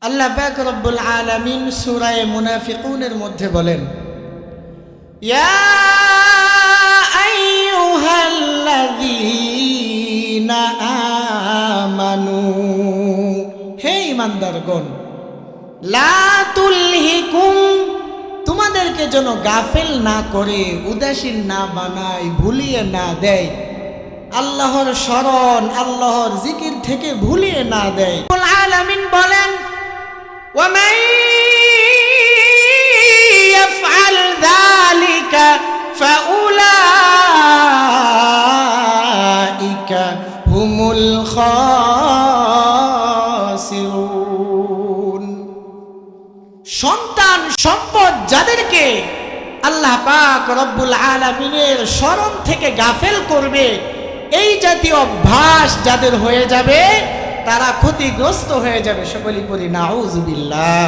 আল্লাহ পাক রব্বুল আলামিন সূরা মুনাফিকুনের মধ্যে বলেন, ইয়া আইয়ুহাল্লাযীনা আমানু, হে ঈমানদারগণ, লা তুলহিকুম, তোমাদেরকে যেন গাফেল না করে, উদাসীন না বানায়, ভুলিয়ে না দেয়, আল্লাহর স্মরণ, আল্লাহর জিকির থেকে ভুলিয়ে না দেয়। রব্বুল আলামিন বলেন, ومن يفعل ذلك فأولئك هم الخاسرون। সন্তান সম্পদ যাদেরকে আল্লাহ পাক রব্বুল আলামিনের স্মরণ থেকে গাফেল করবে, এই জাতীয় অভ্যাস যাদের হয়ে যাবে তারা ক্ষতিগ্রস্ত হয়ে যাবে। সকলেই পড়ি নাউযুবিল্লাহ।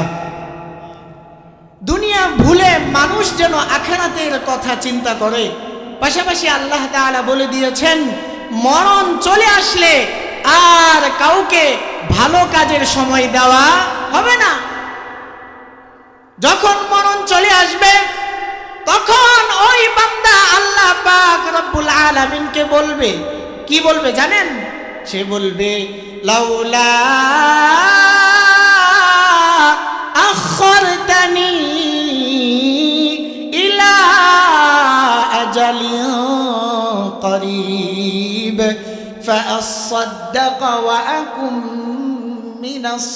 দুনিয়া ভুলে মানুষ যেন আখিরাতের কথা চিন্তা করে। পাশাপাশি আল্লাহ তাআলা বলে দিয়েছেন, মরণ চলে আসলে আর কাউকে ভালো কাজের সময় দেওয়া হবে না। যখন মরণ চলে আসবে তখন ওই বান্দা আল্লাহ পাক রব্বুল আলামিনকে বলবে, কি বলবে জানেন? সে বলবে, লাউলা আখরতানি ইলা আজালিন করিব ফাআসাদদাক ওয়া আকুম মিনাস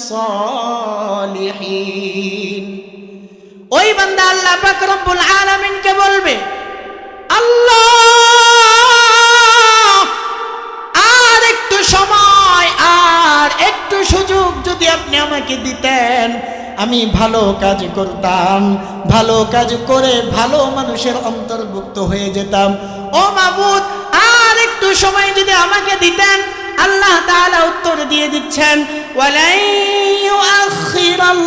সালিহিন। ওই বান্দা আল্লাহ পাক রব্বুল আলামিনকে বলবে, আল্লাহ আর একটু সময়, আর একটু সুযোগ যদি আপনি আমাকে দিতেন, আমি ভালো কাজ করতাম, ভালো কাজ করে ভালো মানুষের অন্তর্ভুক্ত হয়ে যেতাম। ও মাবুদ, আর একটু সময় যদি আমাকে দিতেন। আল্লাহ তাআলা উত্তর দিয়ে দিচ্ছেন, ওয়ালাই ইউআখিরাল্লাহু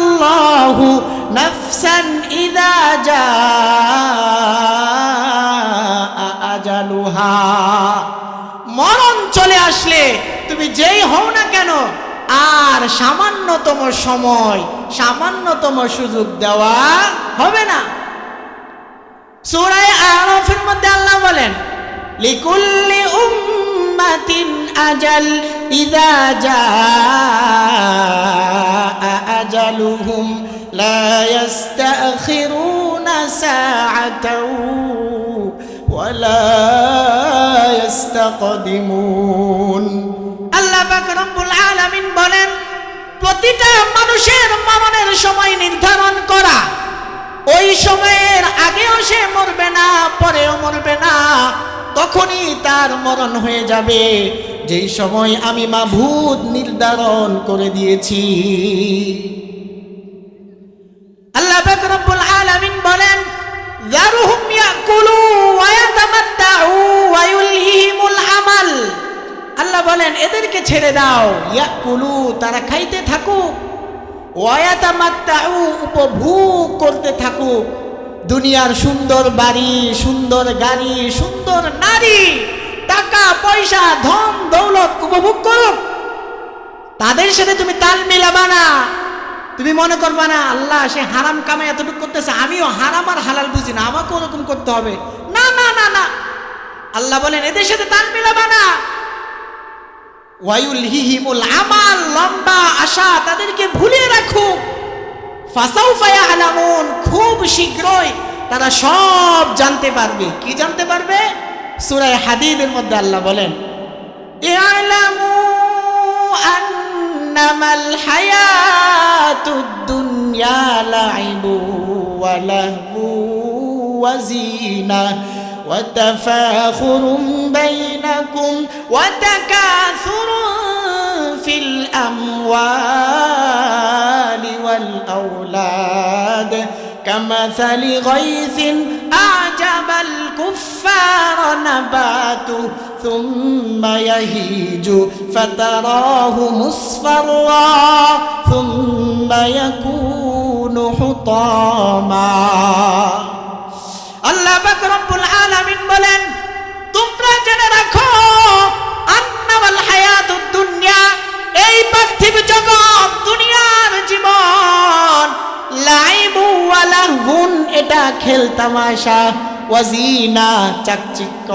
নাফসান ইযা জাআ আজালুহা। মরণ চলে আসলে তুমি যেই হও না কেন, আর সামান্যতম সময়, সামান্যতম সুযোগ দেওয়া হবে না। সূরা আরাফের মধ্যে আল্লাহ বলেন, লিকুল্লি উম্মাতিন আজাল ইযা জাআ আজালুহুম লা ইস্তাখিরুনা সাআতাও ওয়া লা ইস্তাকদিমুন। আল্লাহ পাক রব্বুল আলামিন বলেন, প্রতিটা মানুষের মরণের সময় নির্ধারণ করা। ওই সময়ের আগেও সে মরবে না, পরেও মরবে না, তখনই তার মরণ হয়ে যাবে যেই সময় আমি মাবুদ নির্ধারণ করে দিয়েছি। আল্লাহ পাক রব্বুল আলামিন বলেন, যারুহুম ইয়াকুলু ওয়া ইয়াতামাত্তাউ ওয়া ইউলহিহিমুল আমাল। আল্লাহ বলেন, এদেরকে ছেড়ে দাও, ইয়াকুলু, তারা খাইতে থাকুক, ওয়া ইয়াতামাত্তাউ, উপভোগ করতে থাকুক, দুনিয়ার সুন্দর বাড়ি, সুন্দর গাড়ি, সুন্দর নারী, টাকা পয়সা, ধন দৌলত উপভোগ করুক। তাদের সাথে তুমি তাল মিলাবা না। তুমি মনে করবা না আল্লাহ সে হারাম কামাই এতটুকু করতেছে, আমিও হারাম আর হালাল বুঝি না, আমাকেও ওরকম করতে হবে। না না না না, আল্লাহ বলেন এদের সাথে তাল মিলাবা না। ওয়ায়ুলহিহিমুল আমাল, লম্বা আশা তাদেরকে ভুলিয়ে রাখুক। ফাসাউফা ইয়ালামুন, খুব শীঘ্রই তারা সব জানতে পারবে। কি জানতে পারবে? সূরা হাদীদের মধ্যে আল্লাহ বলেন, ইয়ালামু আন্নামাল হায়াতুদ দুনিয়া লাইবু ওয়া লাহবু ওয়া যিনা ওয়া তাফাখুরুম বাইনাকুম ওয়া তাকাসুরুন ফিল আমওয়ালি ওয়াল আওলাদ কামাসালি গায়সিন আজাবাল কুফফার নাবাতু সুম্মা ইয়াহিজু ফাতারাহু মুসফাররা সুম্মা ইয়াকুনু হুতামা। আল্লাহ পাক রব্বুল আলামিন বলেন, তোমরা জেনে রাখো আন্নামাল হায়াতুদ দুনিয়া, এই পার্থিব জগৎ, দুনিয়ার জীবন এটা খেল তামাশা, ওয়াজিনা চাকচিক্য,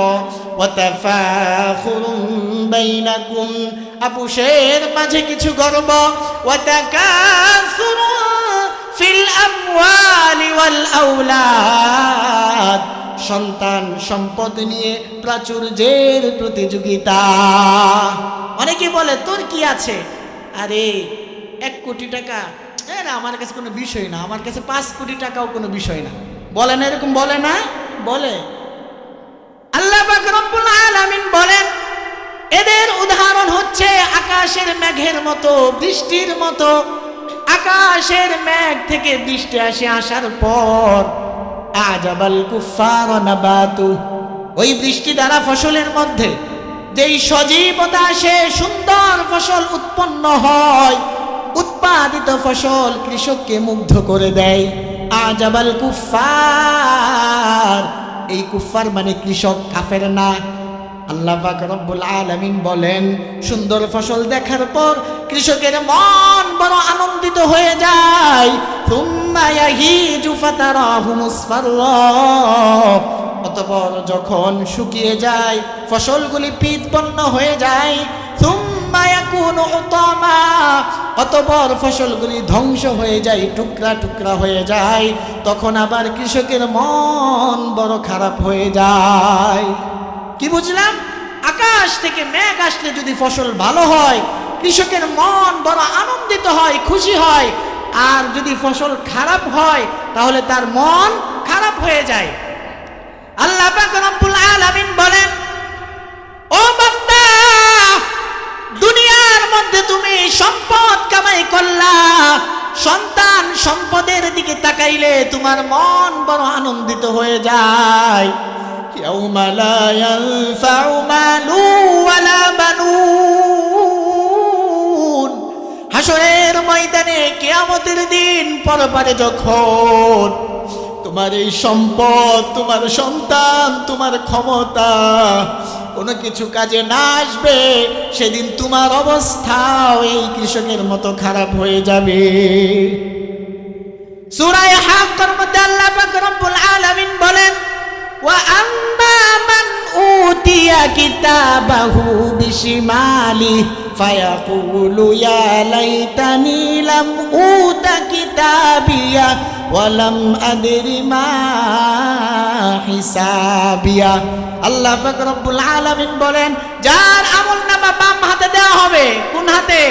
ওয়াতাফাখুরুম বাইনাকুম আপুসের মাঝে কিছু গর্ব, ওয়াতাকাসুরুম ফিল আমওয়ালি ওয়াল আওলাদ সন্তান সম্পদ নিয়ে প্রাচুর্যের প্রতিযোগিতা। অনেকে বলে তোর কি আছে, আরে 1 কোটি টাকা না আমার কাছে কোনো বিষয় না, আমার কাছে 5 কোটি টাকাও কোনো বিষয় না, বলে না এরকম, বলে না, বলে। আল্লাহ পাক রব্বুল আলামিন বলেন এদের উদাহরণ হচ্ছে আকাশের মেঘের মতো, বৃষ্টির মতো। আকাশের মেঘ থেকে বৃষ্টি আসার পর আজাবাল কুফার নাবাতু, ওই বৃষ্টি দ্বারা ফসলের মধ্যে যেই সজীবতা আসে, সুন্দর ফসল উৎপন্ন হয়, উৎপাদিত ফসল কৃষককে মুগ্ধ করে দেয়। আজাবাল কুফার, এই কুফার মানে কৃষক, কাফের না। আল্লাহ পাক রব্বুল আলামিন বলেন সুন্দর ফসল দেখার পর কৃষকের মন বড় আনন্দিত হয়ে যায়। সুম্মা ইয়াহিজু ফাতারাহু মুসফাররা, অতঃপর যখন শুকিয়ে যায় ফসলগুলি পিতপন্ন হয়ে যায়, সুম্মা ইয়াকুনু উতামা, অতঃপর ফসলগুলি ধ্বংস হয়ে যায়, টুকরা টুকরা হয়ে যায়, তখন আবার কৃষকের মন বড় খারাপ হয়ে যায়। কি বুঝলাম? আকাশ থেকে মেঘ আসলে যদি ফসল ভালো হয় কৃষকের মন বড় আনন্দিত হয়, খুশি হয়, আর যদি ফসল খারাপ হয় তাহলে তার মন খারাপ হয়ে যায়। আল্লাহ পাক রব্বুল আলামিন বলেন ও বান্দা, দুনিয়ার মধ্যে তুমি সম্পদ কামাই করলা, সন্তান সম্পদের দিকে তাকাইলে তোমার মন বড় আনন্দিত হয়ে যায়। ইয়াউমা লা ইয়ানফাউ মালু ওয়ালা বানুন, হাসরের ময়দানে কিয়ামতের দিন পরপারে যখন তোমার এই সম্পদ, তোমার সন্তান, তোমার ক্ষমতা কোনো কিছু কাজে না আসবে, সেদিন তোমার অবস্থাও এই কৃষকের মতো খারাপ হয়ে যাবে। সূরা হাক্কার মধ্যে আল্লাহ পাক রব্বুল আলামিন বলেন ওয়া আম্মা মান উতিয়া কিতাবাহু বিশিমালি ফায়াকুলু ইয়া লাইতানি লাম উতা কিতাবিয়া ওয়া লাম আদরি মা হিসাবিয়া। আল্লাহ পাক রব্বুল আলামিন বলেন যার আমলনামা বাম হাতে দেওয়া হবে, কোন হাতে?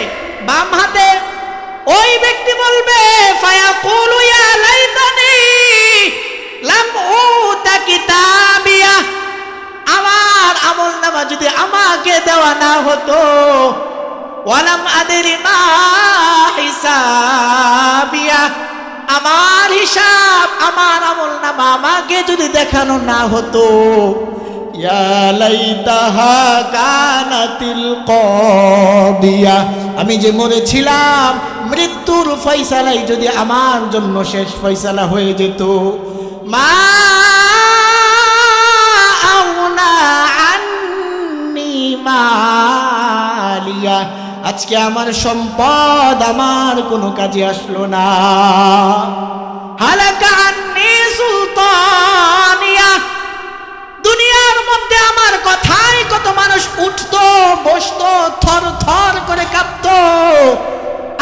বাম হাতে। ওই ব্যক্তি বলবে ফায়াকুলু ইয়া লাইতানি লাম উতা কিতাবিয়া, আমার আমলনামা যদি আমাকে দেওয়া না হতো, ওয়ালাম আদরি মা হিসাবিয়া, আমার হিসাব, আমার আমলনামা আমাকে যদি দেখানো না হতো, ইয়া লাইতাহা কানাতিল কাদিয়া, আমি যে মরেছিলাম মৃত্যুর ফয়সালাই যদি আমার জন্য শেষ ফয়সালা হয়ে যেত। মা আউনা আন্নি মালিয়া, আজকে আমার সম্পদ আমার কোনো কাজে আসলো না। হালাকা আন্নি সুলতানিয়া, দুনিয়ার মধ্যে আমার কথায় কত মানুষ উঠতো, বসতো, থর থর করে কাঁপতো,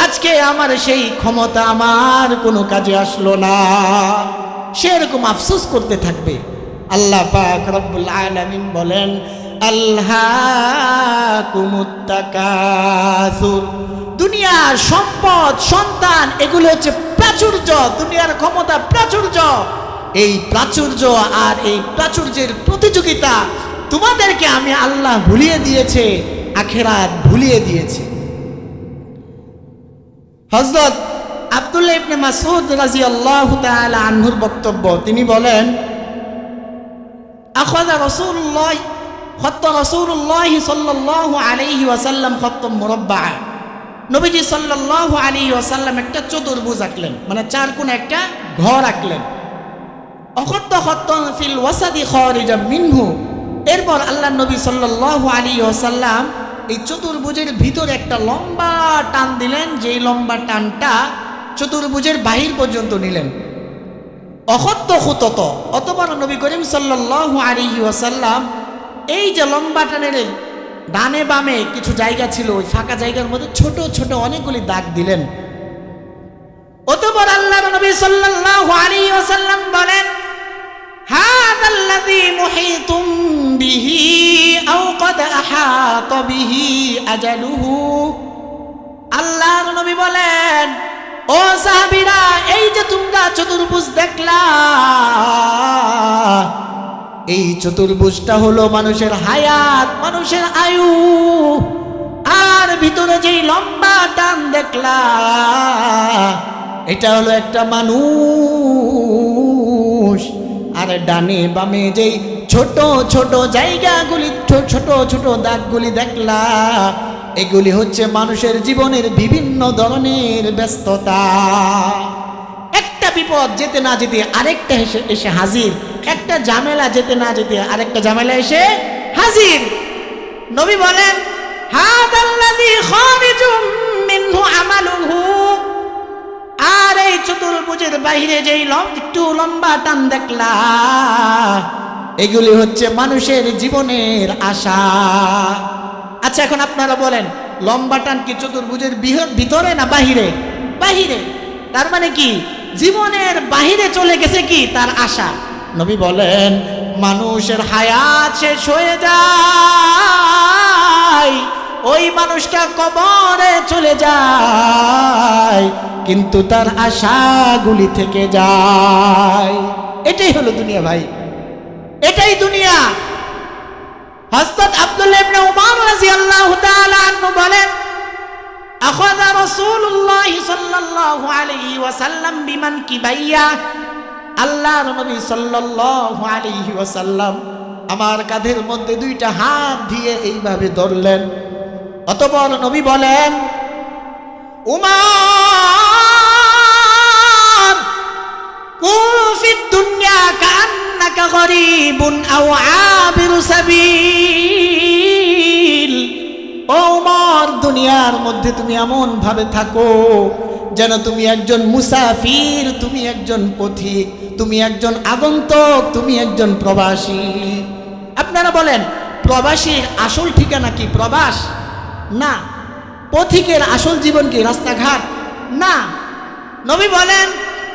আজকে আমার সেই ক্ষমতা আমার কোনো কাজে আসলো না, সেরকম আফসোস করতে থাকবে। আল্লাহ পাক রব্বুল আলামিন বলেন আল্লাহকুমুত তাকাসুর, দুনিয়ার সম্পদ, সন্তান, এগুলো হচ্ছে প্রাচুর্য, দুনিয়ার ক্ষমতা প্রাচুর্য। এই প্রাচুর্য আর এই প্রাচুর্যের প্রতিযোগিতা তোমাদেরকে আমি আল্লাহ ভুলিয়ে দিয়েছে, আখিরাত ভুলিয়ে দিয়েছে। হযরত আব্দুল্লাহ ইবনে মাসউদ রাদিয়াল্লাহু তাআলা আনহুর বক্তব্য, তিনি বলেন আখাযা রাসূলুল্লাহ সাল্লাল্লাহু আলাইহি ওয়াসাল্লাম খাত্তাম মুরাব্বা, নবীজি সাল্লাল্লাহু আলাইহি ওয়াসাল্লাম একটা চতুর্ভুজ আঁকলেন, মানে চার কোণে একটা ঘর আঁকলেন। অখত্তা খাত্তান ফিল ওয়াসাদি খারিজাম মিনহু, এরপর আল্লাহ নবী সাল্লাল্লাহু আলাইহি ওয়াসাল্লাম এই চতুর্ভুজের ভিতরে একটা লম্বা টান দিলেন, যেই লম্বা টানটা চতুর্ভুজের বাহির পর্যন্ত নিলেন। অখত্য খুতত। অতঃপর নবী করিম সাল্লাল্লাহু আলাইহি ওয়াসাল্লাম এই যে লম্বা টানের ডানে বামে কিছু জায়গা ছিল, ওই ফাঁকা জায়গার মধ্যে ছোট ছোট অনেকগুলি দাগ দিলেন। অতঃপর আল্লাহর নবী সাল্লাল্লাহু আলাইহি ওয়াসাল্লাম বলেন, হাযাল্লাযী মুহীতুম বিহি আও ক্বাদ আহাতা বিহি আজালুহু। আল্লাহর নবী বলেন, ও সাহাবীরা, এই যে তোমরা চতুর্ভুজ দেখলা, এই চতুর্ভুজটা হলো মানুষের হায়াত, মানুষের আয়ু। আর ভিতরে যেই লম্বা টান দেখলা, এটা হলো একটা মানুষ। আর ডানে বামে যেই ছোট ছোট জায়গাগুলি, ছোট ছোট দাগগুলি দেখলা, এগুলি হচ্ছে মানুষের জীবনের বিভিন্ন ধরনের ব্যস্ততা। একটা বিপদ যেতে না যেতে আরেকটা এসে হাজির, একটা ঝামেলা যেতে না যেতে আরেকটা ঝামেলা এসে হাজির। নবী বলেন, হাদাল্লাযী খারিজুম মিনহু আমালুহু। আর এই চতুর্ভুজের বাইরে যেই একটু লম্বা টান দেখলা, এগুলি হচ্ছে মানুষের জীবনের আশা। আচ্ছা, এখন আপনারা বলেন, লম্বা টান কি চতুর্ভুজের ভিতরে না বাহিরে? বাহিরে। তার মানে কি জীবনের বাহিরে চলে গেছে কি তার আশা। নবী বলেন, মানুষের হায়াত শেষ হয়ে যায়, ওই মানুষটা কবরে চলে যায়, কিন্তু তার আশাগুলি থেকে যায়। এটাই হলো দুনিয়া ভাই, এটাই দুনিয়া। হযরত আব্দুল্লাহ ইবনে উমর রাদিয়াল্লাহু তাআলা আনহু বলেন, আখাযা রাসূলুল্লাহ সাল্লাল্লাহু আলাইহি ওয়াসাল্লাম বিমানকিবাইয়া। আল্লাহর নবী সাল্লাল্লাহু আলাইহি ওয়াসাল্লাম আমার কাঁধের মধ্যে দুইটা হাত দিয়ে এইভাবে ধরলেন। অতঃপর নবী বলেন, উমর, কুন ফিদ দুনিয়া কান্নাকা গরীবুন আও আবিরু সাবিল। ও উমর, দুনিয়ার মধ্যে তুমি এমন ভাবে থাকো যেন তুমি একজন মুসাফির, তুমি একজন পথিক, তুমি একজন আগন্তুক, তুমি একজন প্রবাসী। আপনারা বলেন, প্রবাসীর আসল ঠিকানা কি প্রবাস? না। পথিকের আসল জীবন কি রাস্তাঘাট? না। নবী বলেন,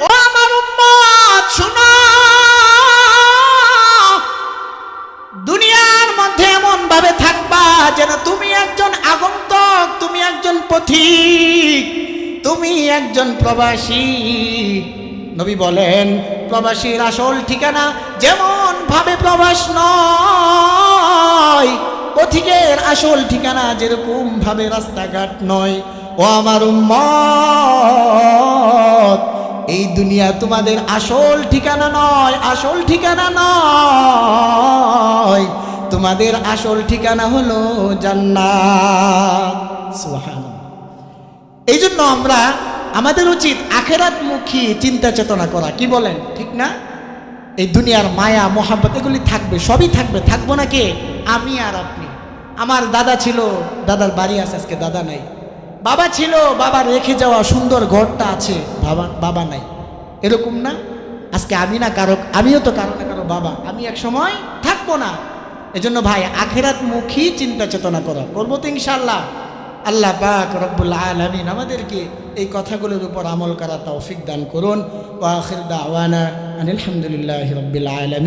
ও আমার উম্মত, শুনো, দুনিয়ার মধ্যে এমন ভাবে থাকবা যেন তুমি একজন আগন্তুক, তুমি একজন পথিক, তুমি একজন প্রবাসী। নবী বলেন, প্রবাসীর আসল ঠিকানা যেমন ভাবে প্রবাস নয়, পথিকের আসল ঠিকানা যেরকম ভাবে রাস্তাঘাট নয়। ও আমার উম্মত, এই দুনিয়া তোমাদের আসল ঠিকানা নয়, আসল ঠিকানা নয়, তোমাদের আসল ঠিকানা হলো জান্নাত। সুবহানাল্লাহ। এই জন্য আমাদের উচিত আখিরাতমুখী চিন্তা চেতনা করা। কি বলেন, ঠিক না? এই দুনিয়ার মায়া মোহাব্বত এগুলি থাকবে, সবই থাকবে, থাকবো না কে? আমি আর আপনি। আমার দাদা ছিল, দাদার বাড়ি আছে, আজকে দাদা নাই। বাবা ছিল, বাবার রেখে যাওয়া সুন্দর ঘরটা আছে, বাবা নাই। এরকম না? আজকে আমিও তো কারো না কারো বাবা, আমি এক সময় থাকবো না। এজন্য ভাই আখিরাতমুখী চিন্তা চেতনা করা, করবো তো ইনশাআল্লাহ। আল্লাহ পাক রব্বুল আলামিন আমাদেরকে এই কথাগুলোর উপর আমল করা তৌফিক দান করুন। ওয়া আখির দাওয়ানা আনিল হামদুলিল্লাহি রাব্বিল আলামিন।